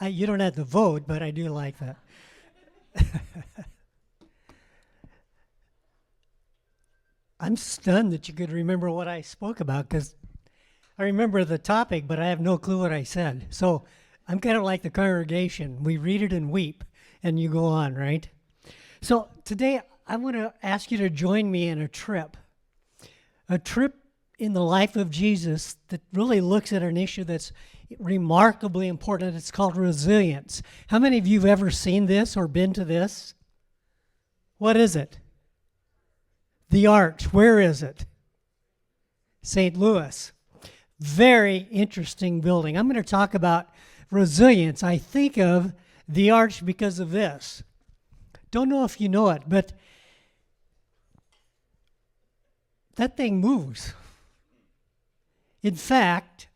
You don't have to vote, but I do like that. I'm stunned that you could remember what I spoke about because I remember the topic, but I have no clue what I said. So I'm kind of like the congregation. We read it and weep, and you go on, right? So today I want to ask you to join me in a trip in the life of Jesus that really looks at an issue that's remarkably important. It's called resilience. How many of you have ever seen this or been to this? What is it? The Arch. Where is it? St. Louis. Very interesting building. I'm going to talk about resilience. I think of the Arch because of this. Don't know if you know it, but that thing moves. In fact,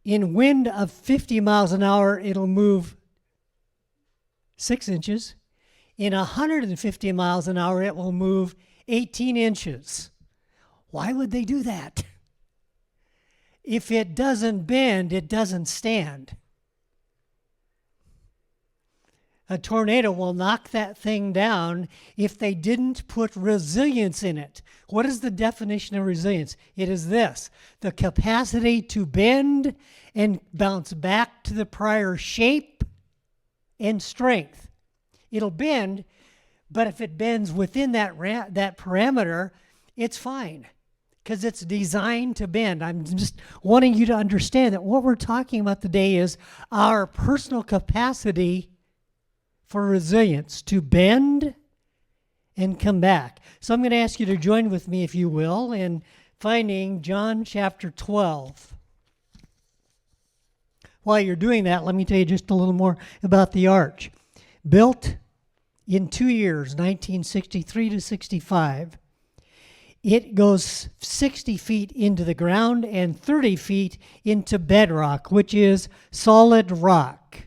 in wind of 50 miles an hour, it'll move 6 inches. In 150 miles an hour, it will move 18 inches. Why would they do that? If it doesn't bend, it doesn't stand. A tornado will knock that thing down if they didn't put resilience in it. What is the definition of resilience? It is this: the capacity to bend and bounce back to the prior shape and strength. It'll bend, but if it bends within that parameter, it's fine because it's designed to bend. I'm just wanting you to understand that what we're talking about today is our personal capacity for resilience, to bend and come back. So I'm going to ask you to join with me, if you will, in finding John chapter 12. While you're doing that, let me tell you just a little more about the Arch. Built in 2 years, 1963 to 65. It goes 60 feet into the ground and 30 feet into bedrock, which is solid rock.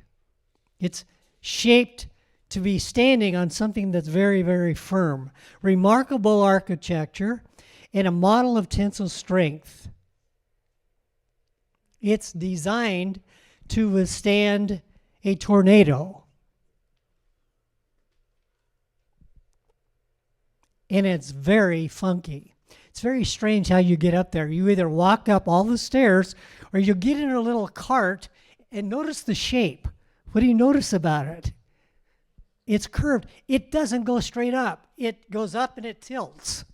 It's shaped to be standing on something that's very, very firm. Remarkable architecture and a model of tensile strength. It's designed to withstand a tornado. And it's very funky. It's very strange how you get up there. You either walk up all the stairs or you get in a little cart and notice the shape. What do you notice about it? It's curved. It doesn't go straight up. It goes up and it tilts.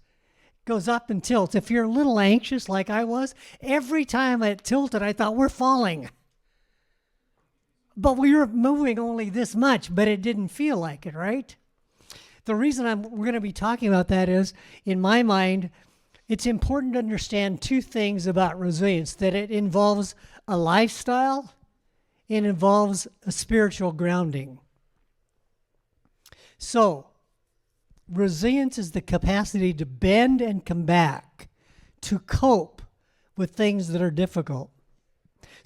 Goes up and tilts. If you're a little anxious like I was, every time it tilted, I thought, we're falling. But we were moving only this much, but it didn't feel like it, right? The reason we're going to be talking about that is, in my mind, it's important to understand two things about resilience: that it involves a lifestyle, it involves a spiritual grounding. So, resilience is the capacity to bend and come back, to cope with things that are difficult.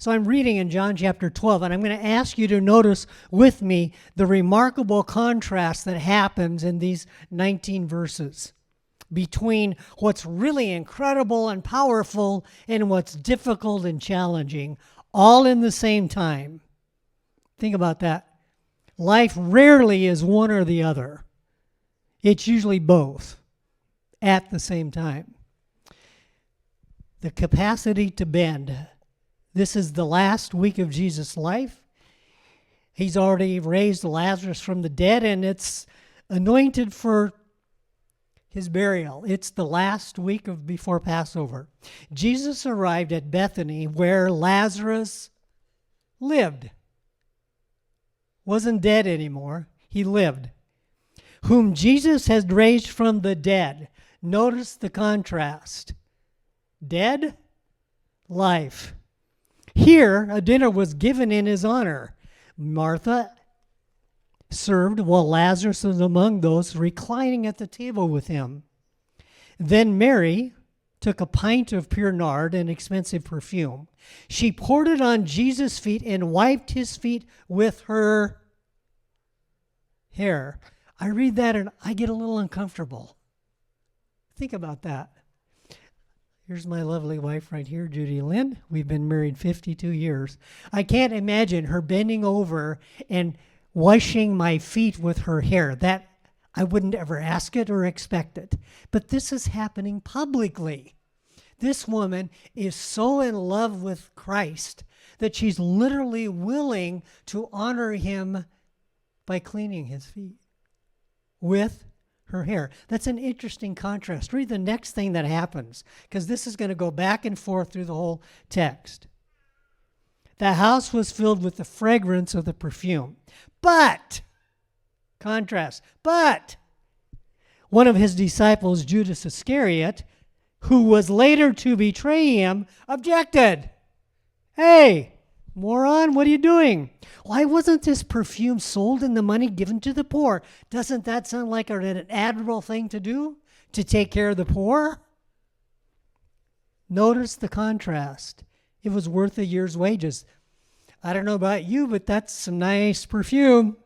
So I'm reading in John chapter 12, and I'm going to ask you to notice with me the remarkable contrast that happens in these 19 verses between what's really incredible and powerful and what's difficult and challenging, all in the same time. Think about that. Life rarely is one or the other. It's usually both at the same time. The capacity to bend. This is the last week of Jesus' life. He's already raised Lazarus from the dead, and it's anointed for his burial. It's the last week before Passover. Jesus arrived at Bethany, where Lazarus lived. Wasn't dead anymore. He lived. Whom Jesus has raised from the dead. Notice the contrast. Dead, life. Here, a dinner was given in his honor. Martha served while Lazarus was among those reclining at the table with him. Then Mary took a pint of pure nard, an expensive perfume. She poured it on Jesus' feet and wiped his feet with her hair. I read that and I get a little uncomfortable. Think about that. Here's my lovely wife right here, Judy Lynn. We've been married 52 years. I can't imagine her bending over and washing my feet with her hair. That I wouldn't ever ask it or expect it. But this is happening publicly. This woman is so in love with Christ that she's literally willing to honor him by cleaning his feet with her hair. That's an interesting contrast. Read the next thing that happens, because this is going to go back and forth through the whole text. The house was filled with the fragrance of the perfume. But, contrast, but one of his disciples, Judas Iscariot, who was later to betray him, objected. Hey, moron, what are you doing? Why wasn't this perfume sold and the money given to the poor? Doesn't that sound like an admirable thing to do? To take care of the poor? Notice the contrast. It was worth a year's wages. I don't know about you, but that's some nice perfume.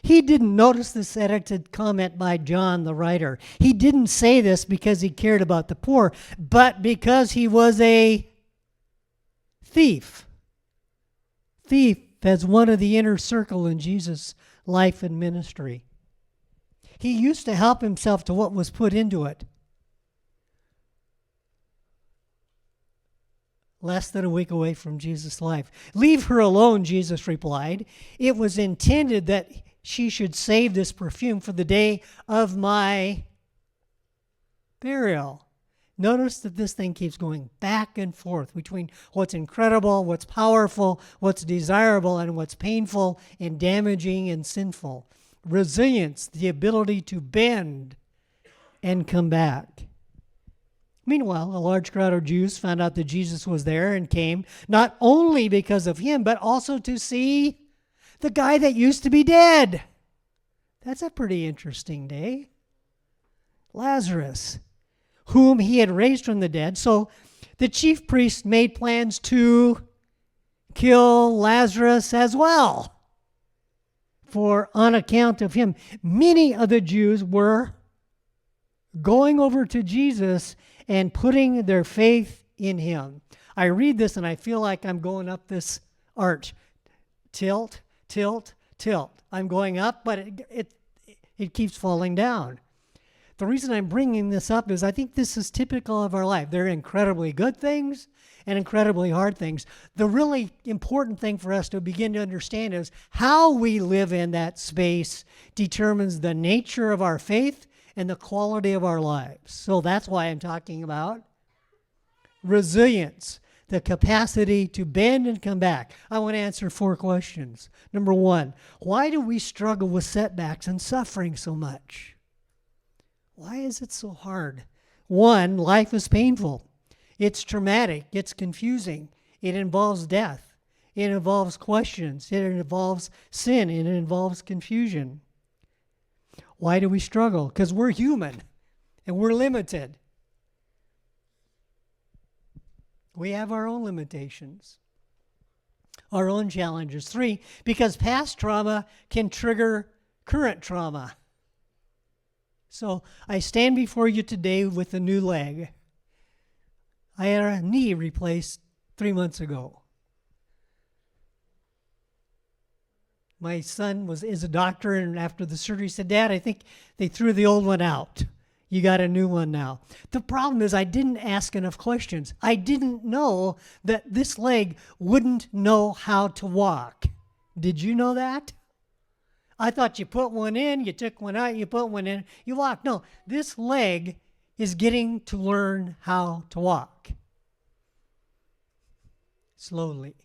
He didn't notice this edited comment by John, the writer. He didn't say this because he cared about the poor, but because he was a thief. Thief as one of the inner circle in Jesus' life and ministry. He used to help himself to what was put into it. Less than a week away from Jesus' life. Leave her alone, Jesus replied. It was intended that she should save this perfume for the day of my burial. Notice that this thing keeps going back and forth between what's incredible, what's powerful, what's desirable, and what's painful and damaging and sinful. Resilience, the ability to bend and come back. Meanwhile, a large crowd of Jews found out that Jesus was there and came not only because of him, but also to see the guy that used to be dead. That's a pretty interesting day. Lazarus, whom he had raised from the dead. So the chief priest made plans to kill Lazarus as well. For on account of him, many of the Jews were going over to Jesus and putting their faith in him. I read this and I feel like I'm going up this arch. Tilt, tilt, tilt. I'm going up, but it keeps falling down. The reason I'm bringing this up is I think this is typical of our life. There are incredibly good things and incredibly hard things. The really important thing for us to begin to understand is how we live in that space determines the nature of our faith and the quality of our lives. So that's why I'm talking about resilience, the capacity to bend and come back. I want to answer 4 questions. Number 1, why do we struggle with setbacks and suffering so much? Why is it so hard? 1, life is painful. It's traumatic. It's confusing. It involves death. It involves questions. It involves sin. It involves confusion. Why do we struggle? Because we're human and we're limited. We have our own limitations, our own challenges. 3, because past trauma can trigger current trauma. So I stand before you today with a new leg. I had a knee replaced 3 months ago. My son is a doctor, and after the surgery said, Dad, I think they threw the old one out. You got a new one now. The problem is I didn't ask enough questions. I didn't know that this leg wouldn't know how to walk. Did you know that? I thought you put one in, you took one out, you put one in, you walk. No, this leg is getting to learn how to walk. Slowly.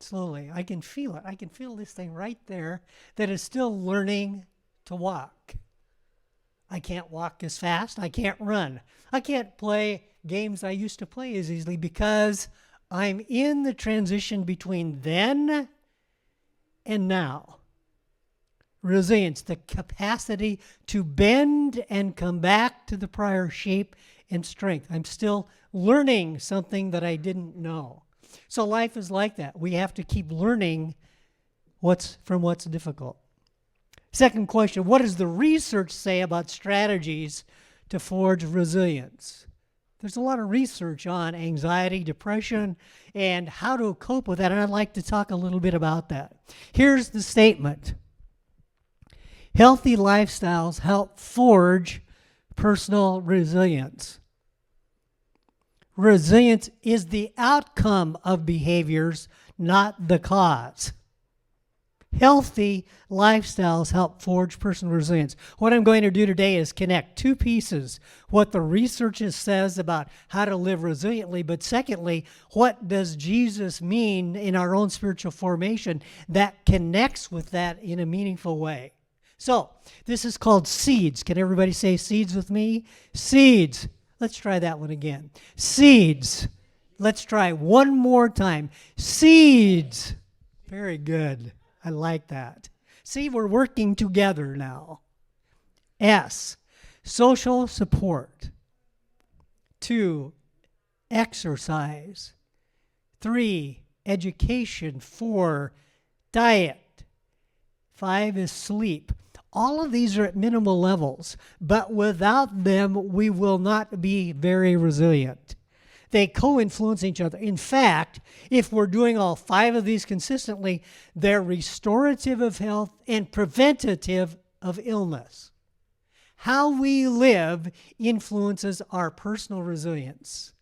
Slowly. I can feel it. I can feel this thing right there that is still learning to walk. I can't walk as fast. I can't run. I can't play games I used to play as easily because I'm in the transition between then and now. Resilience, the capacity to bend and come back to the prior shape and strength. I'm still learning something that I didn't know. So life is like that. We have to keep learning what's difficult. Second question, what does the research say about strategies to forge resilience? There's a lot of research on anxiety, depression, and how to cope with that, and I'd like to talk a little bit about that. Here's the statement. Healthy lifestyles help forge personal resilience. Resilience is the outcome of behaviors, not the cause. Healthy lifestyles help forge personal resilience. What I'm going to do today is connect two pieces. What the research says about how to live resiliently, but secondly, what does Jesus mean in our own spiritual formation that connects with that in a meaningful way. So, this is called seeds. Can everybody say seeds with me? Seeds. Let's try that one again. Seeds. Let's try one more time. Seeds. Very good. I like that. See, we're working together now. S, social support. 2, exercise. 3, education. 4, diet. 5 is sleep. All of these are at minimal levels, but without them, we will not be very resilient. They co-influence each other. In fact, if we're doing all 5 of these consistently, they're restorative of health and preventative of illness. How we live influences our personal resilience.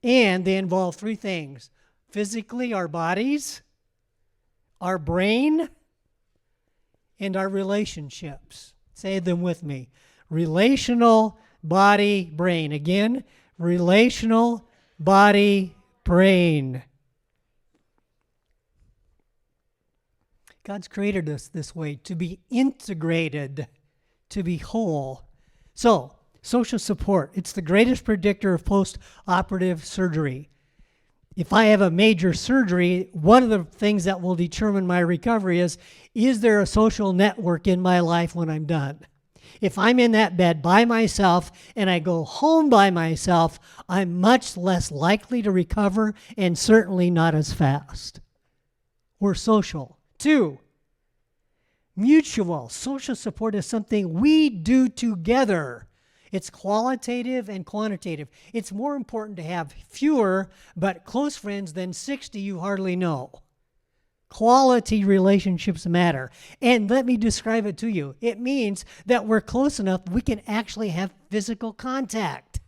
And they involve 3 things. Physically, our bodies, our brain, and our relationships. Say them with me. Relational, body, brain. Again, relational, body, brain. God's created us this way, to be integrated, to be whole. So, social support, it's the greatest predictor of post-operative surgery. If I have a major surgery, one of the things that will determine my recovery is there a social network in my life when I'm done? If I'm in that bed by myself and I go home by myself, I'm much less likely to recover and certainly not as fast. We're social. 2, mutual. Social support is something we do together. It's qualitative and quantitative. It's more important to have fewer but close friends than 60 you hardly know. Quality relationships matter. And let me describe it to you. It means that we're close enough we can actually have physical contact.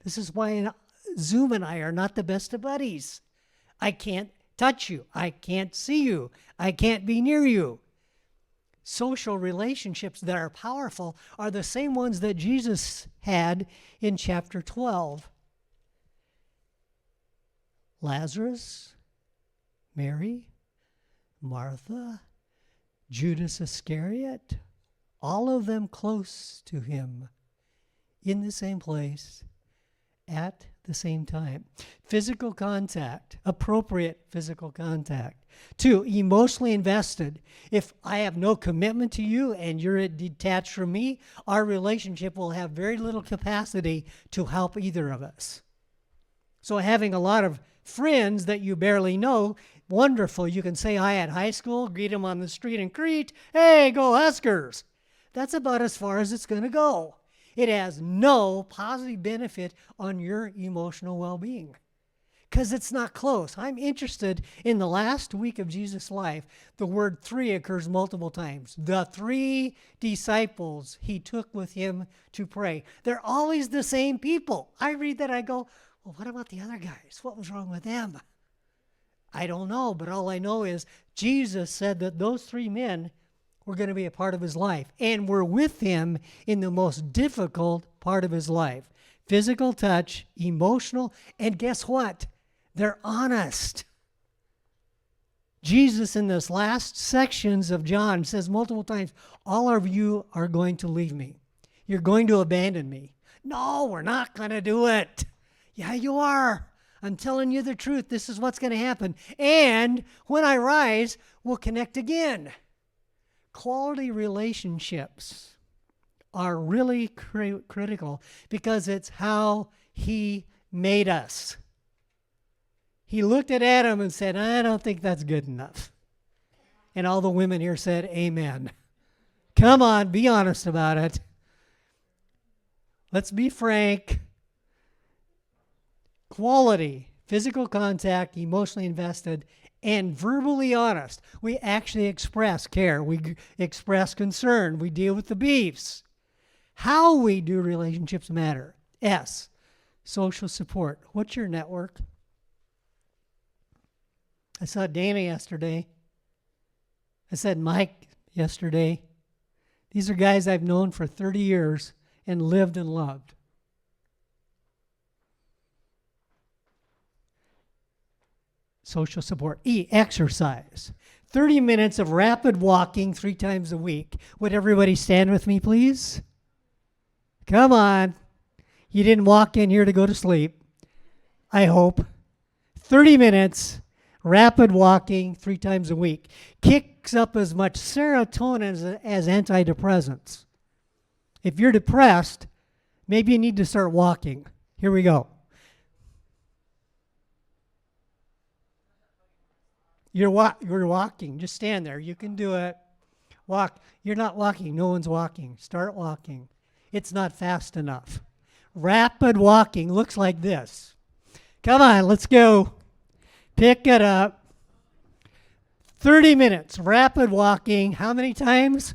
This is why Zoom and I are not the best of buddies. I can't touch you. I can't see you. I can't be near you. Social relationships that are powerful are the same ones that Jesus had in chapter 12. Lazarus, Mary, Martha, Judas Iscariot, all of them close to him, in the same place, at the same time. Physical contact, appropriate physical contact. 2, emotionally invested. If I have no commitment to you and you're detached from me, our relationship will have very little capacity to help either of us. So having a lot of friends that you barely know, wonderful. You can say hi at high school, greet them on the street in Crete, hey, go Huskers. That's about as far as it's going to go. It has no positive benefit on your emotional well-being because it's not close. I'm interested in the last week of Jesus' life. The word 3 occurs multiple times. The 3 disciples he took with him to pray. They're always the same people. I read that, I go, well, what about the other guys? What was wrong with them? I don't know, but all I know is Jesus said that those 3 men were going to be a part of his life and were with him in the most difficult part of his life. Physical touch, emotional, and guess what? They're honest. Jesus in this last sections of John says multiple times, all of you are going to leave me. You're going to abandon me. No, we're not going to do it. Yeah, you are. I'm telling you the truth. This is what's going to happen. And when I rise, we'll connect again. Quality relationships are really critical because it's how he made us. He looked at Adam and said, I don't think that's good enough. And all the women here said amen. Come on, be honest about it. Let's be frank. Quality, physical contact, emotionally invested, and verbally honest. We actually express care. We express concern. We deal with the beefs. How we do relationships matter. S, social support. What's your network? I saw Dana yesterday. I said Mike yesterday. These are guys I've known for 30 years and lived and loved. Social support. E, exercise. 30 minutes of rapid walking 3 times a week. Would everybody stand with me, please? Come on. You didn't walk in here to go to sleep. I hope. 30 minutes, rapid walking 3 times a week. Kicks up as much serotonin as antidepressants. If you're depressed, maybe you need to start walking. Here we go. You're walking. Just stand there. You can do it. Walk. You're not walking. No one's walking. Start walking. It's not fast enough. Rapid walking looks like this. Come on, let's go. Pick it up. 30 minutes. Rapid walking. How many times?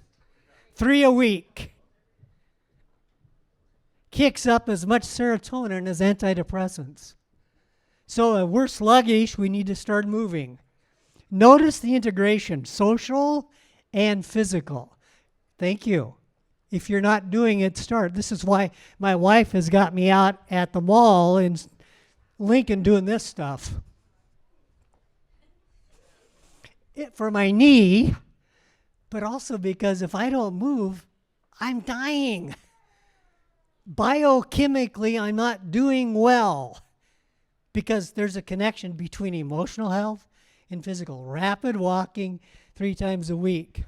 3 a week. Kicks up as much serotonin as antidepressants. So if we're sluggish, we need to start moving. Notice the integration, social and physical. Thank you. If you're not doing it, start. This is why my wife has got me out at the mall in Lincoln doing this stuff. For my knee, but also because if I don't move, I'm dying. Biochemically, I'm not doing well because there's a connection between emotional health and physical. Rapid walking 3 times a week.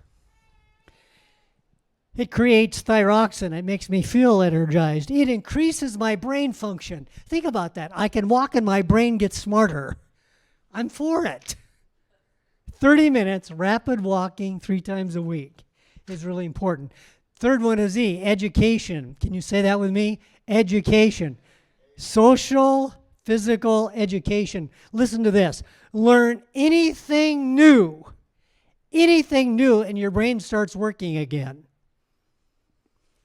It creates thyroxine. It makes me feel energized. It increases my brain function. Think about that. I can walk and my brain gets smarter. I'm for it. 30 minutes, rapid walking 3 times a week is really important. Third one is E, education. Can you say that with me? Education. Social, physical education. Listen to this. Learn anything new, and your brain starts working again.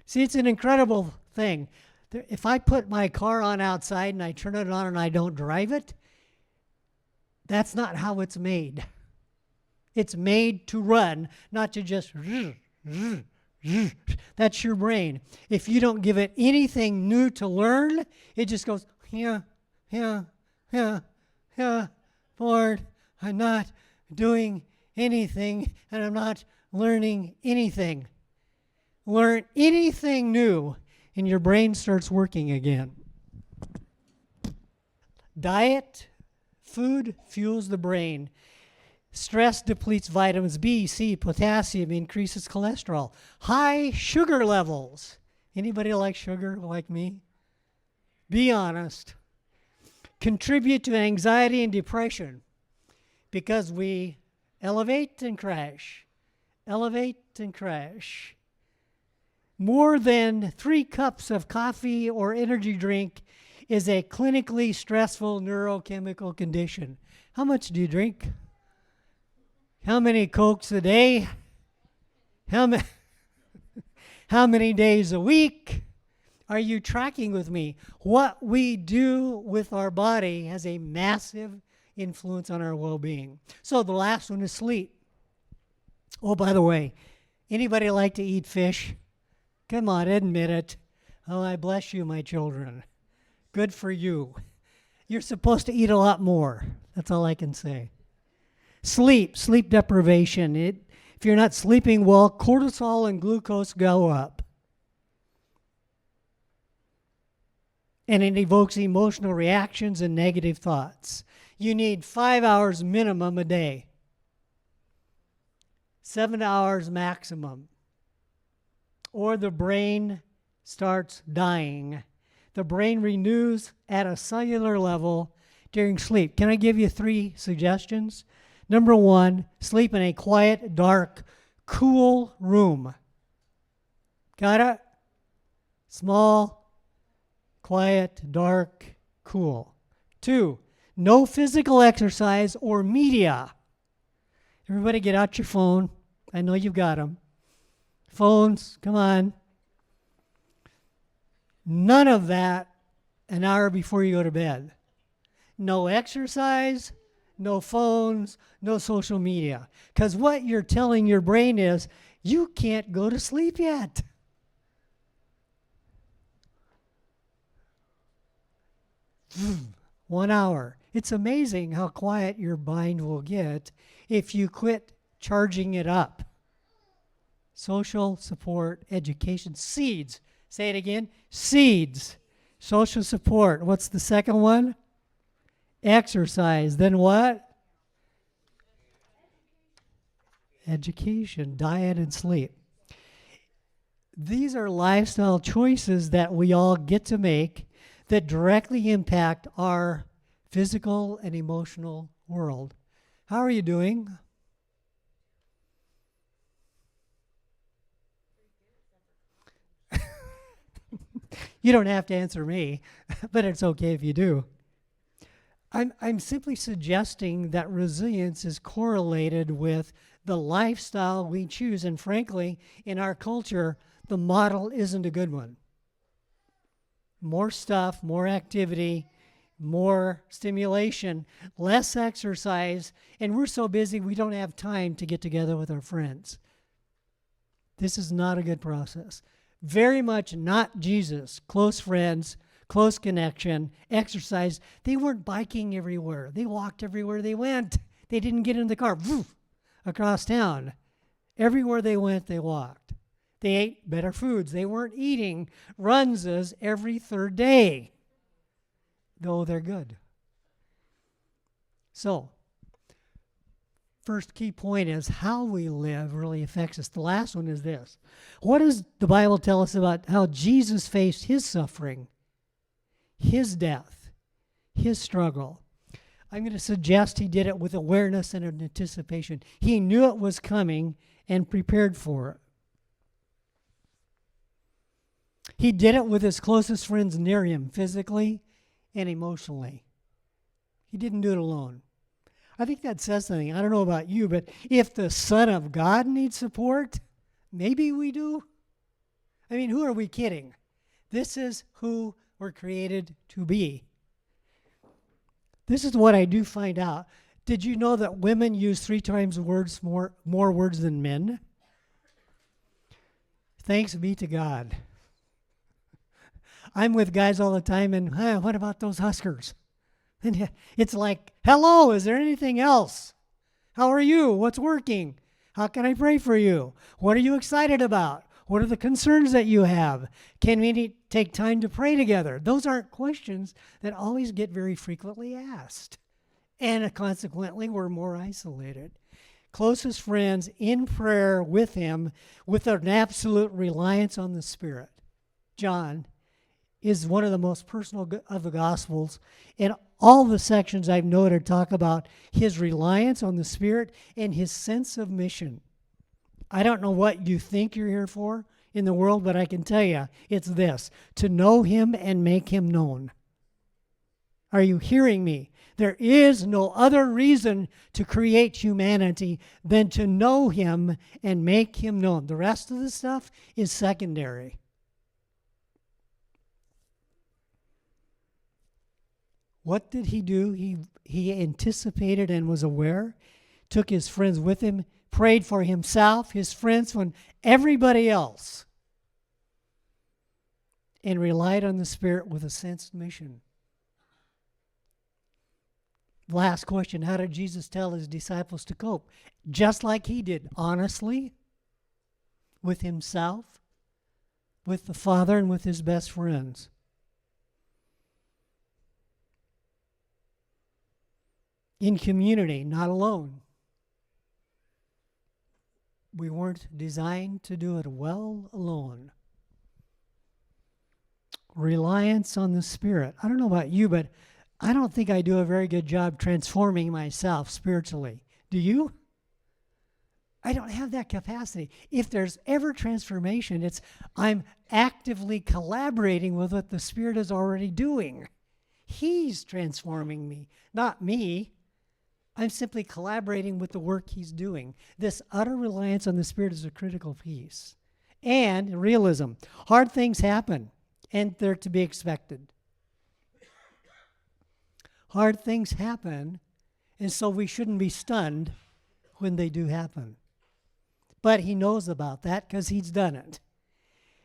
See, it's an incredible thing. If I put my car on outside and I turn it on and I don't drive it, that's not how it's made. It's made to run, not to just... That's your brain. If you don't give it anything new to learn, it just goes, Lord, I'm not doing anything and I'm not learning anything. Learn anything new and your brain starts working again. Diet, food fuels the brain. Stress depletes vitamins B, C, potassium, increases cholesterol. High sugar levels. Anybody like sugar like me? Be honest. Contribute to anxiety and depression because we elevate and crash. Elevate and crash. More than 3 cups of coffee or energy drink is a clinically stressful neurochemical condition. How much do you drink? How many Cokes a day? How many days a week? Are you tracking with me? What we do with our body has a massive influence on our well-being. So the last one is sleep. Oh, by the way, anybody like to eat fish? Come on, admit it. Oh, I bless you, my children. Good for you. You're supposed to eat a lot more. That's all I can say. Sleep deprivation. If you're not sleeping well, cortisol and glucose go up. And it evokes emotional reactions and negative thoughts. You need 5 hours minimum a day. 7 hours maximum. Or the brain starts dying. The brain renews at a cellular level during sleep. Can I give you 3 suggestions? Number one, sleep in a quiet, dark, cool room. Got it? Small, quiet, dark, cool. 2, no physical exercise or media. Everybody get out your phone. I know you've got them. Phones, come on. None of that an hour before you go to bed. No exercise, no phones, no social media. Because what you're telling your brain is, you can't go to sleep yet. One hour. It's amazing how quiet your mind will get if you quit charging it up. Social support, education, seeds. Say it again. Seeds. Social support. What's the second one? Exercise. Then what? Education, diet, and sleep. These are lifestyle choices that we all get to make that directly impact our physical and emotional world. How are you doing? You don't have to answer me, but it's okay if you do. I'm simply suggesting that resilience is correlated with the lifestyle we choose. And frankly, in our culture, the model isn't a good one. More stuff, more activity, more stimulation, less exercise, and we're so busy we don't have time to get together with our friends. This is not a good process. Very much not Jesus. Close friends, close connection, exercise. They weren't biking everywhere. They walked everywhere they went. They didn't get in the car across town. Everywhere they went, they walked. They ate better foods. They weren't eating runses every third day, though they're good. So, first key point is how we live really affects us. The last one is this. What does the Bible tell us about how Jesus faced his suffering, his death, his struggle? I'm going to suggest he did it with awareness and anticipation. He knew it was coming and prepared for it. He did it with his closest friends near him, physically and emotionally. He didn't do it alone. I think that says something. I don't know about you, but if the Son of God needs support, maybe we do. I mean, who are we kidding? This is who we're created to be. This is what I do find out. Did you know that women use 3 times more words than men? Thanks be to God. I'm with guys all the time, and what about those Huskers? And it's like, hello, is there anything else? How are you? What's working? How can I pray for you? What are you excited about? What are the concerns that you have? Can we take time to pray together? Those aren't questions that always get very frequently asked. And consequently, we're more isolated. Closest friends in prayer with him with an absolute reliance on the Spirit. John is one of the most personal of the Gospels. And all the sections I've noted talk about his reliance on the Spirit and his sense of mission. I don't know what you think you're here for in the world, but I can tell you it's this: to know him and make him known. Are you hearing me? There is no other reason to create humanity than to know him and make him known. The rest of the stuff is secondary. What did he do? He anticipated and was aware, took his friends with him, prayed for himself, his friends, and everybody else, and relied on the Spirit with a sensed mission. Last question: how did Jesus tell his disciples to cope? Just like he did, honestly, with himself, with the Father, and with his best friends. In community, not alone. We weren't designed to do it well alone. Reliance on the Spirit. I don't know about you, but I don't think I do a very good job transforming myself spiritually. Do you? I don't have that capacity. If there's ever transformation, it's I'm actively collaborating with what the Spirit is already doing. He's transforming me, not me. I'm simply collaborating with the work He's doing. This utter reliance on the Spirit is a critical piece. And realism. Hard things happen, and they're to be expected. Hard things happen, and so we shouldn't be stunned when they do happen. But He knows about that because He's done it.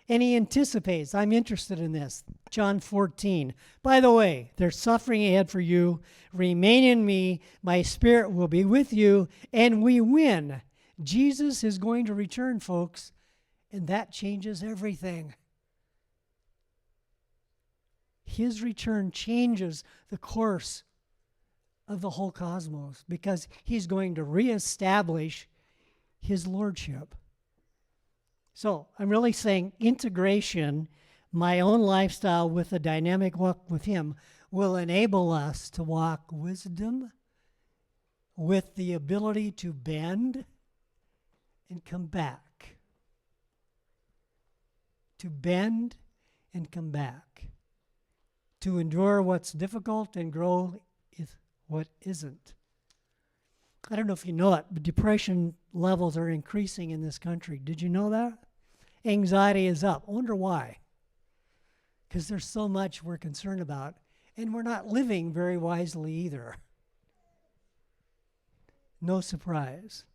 And He anticipates. I'm interested in this. John 14. By the way, there's suffering ahead for you. Remain in me. My Spirit will be with you. And we win. Jesus is going to return, folks. And that changes everything. His return changes the course of the whole cosmos because He's going to reestablish His lordship. So I'm really saying integration, my own lifestyle with a dynamic walk with Him, will enable us to walk wisdom with the ability to bend and come back. To bend and come back. To endure what's difficult and grow what isn't. I don't know if you know it, but depression levels are increasing in this country. Did you know that? Anxiety is up. I wonder why. Because there's so much we're concerned about, and we're not living very wisely either. No surprise.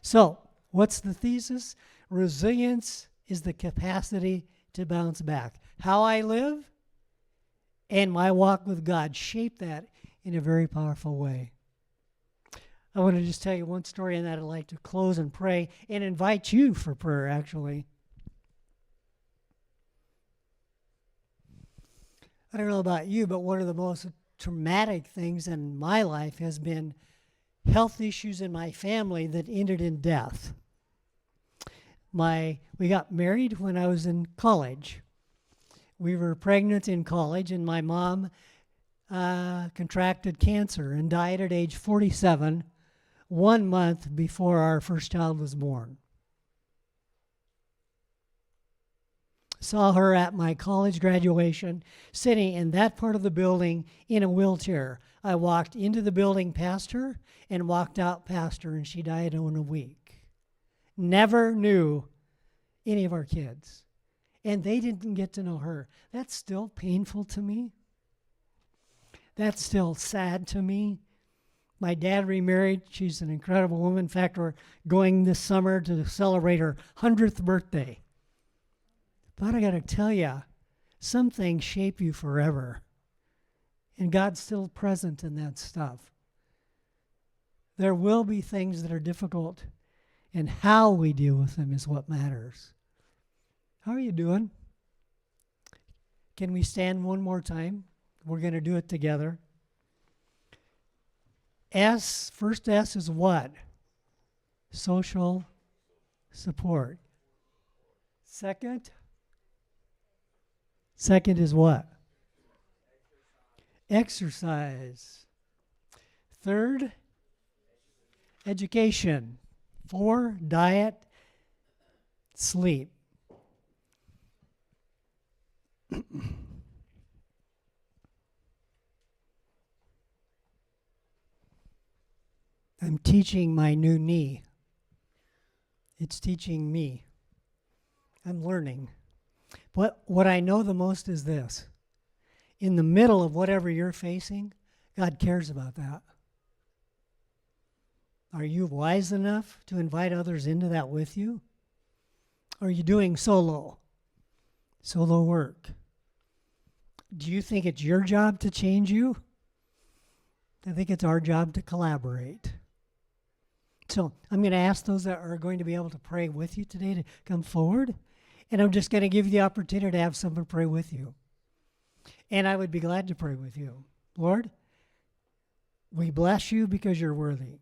So, what's the thesis? Resilience is the capacity to bounce back. How I live and my walk with God shape that in a very powerful way. I want to just tell you one story, and that I'd like to close and pray and invite you for prayer, actually. I don't know about you, but one of the most traumatic things in my life has been health issues in my family that ended in death. We got married when I was in college. We were pregnant in college, and my mom contracted cancer and died at age 47, 1 month before our first child was born. Saw her at my college graduation, sitting in that part of the building in a wheelchair. I walked into the building past her and walked out past her, and she died in a week. Never knew any of our kids, and they didn't get to know her. That's still painful to me. That's still sad to me. My dad remarried. She's an incredible woman. In fact, we're going this summer to celebrate her 100th birthday. But I got to tell you, some things shape you forever. And God's still present in that stuff. There will be things that are difficult, and how we deal with them is what matters. How are you doing? Can we stand one more time? We're going to do it together. First S is what? Social support. Second is what? Exercise. Third, education. 4, diet, sleep. I'm teaching my new knee. It's teaching me. I'm learning. But what I know the most is this. In the middle of whatever you're facing, God cares about that. Are you wise enough to invite others into that with you? Or are you doing solo work? Do you think it's your job to change you? I think it's our job to collaborate. So I'm going to ask those that are going to be able to pray with you today to come forward. And I'm just going to give you the opportunity to have someone pray with you. And I would be glad to pray with you. Lord, we bless you because you're worthy.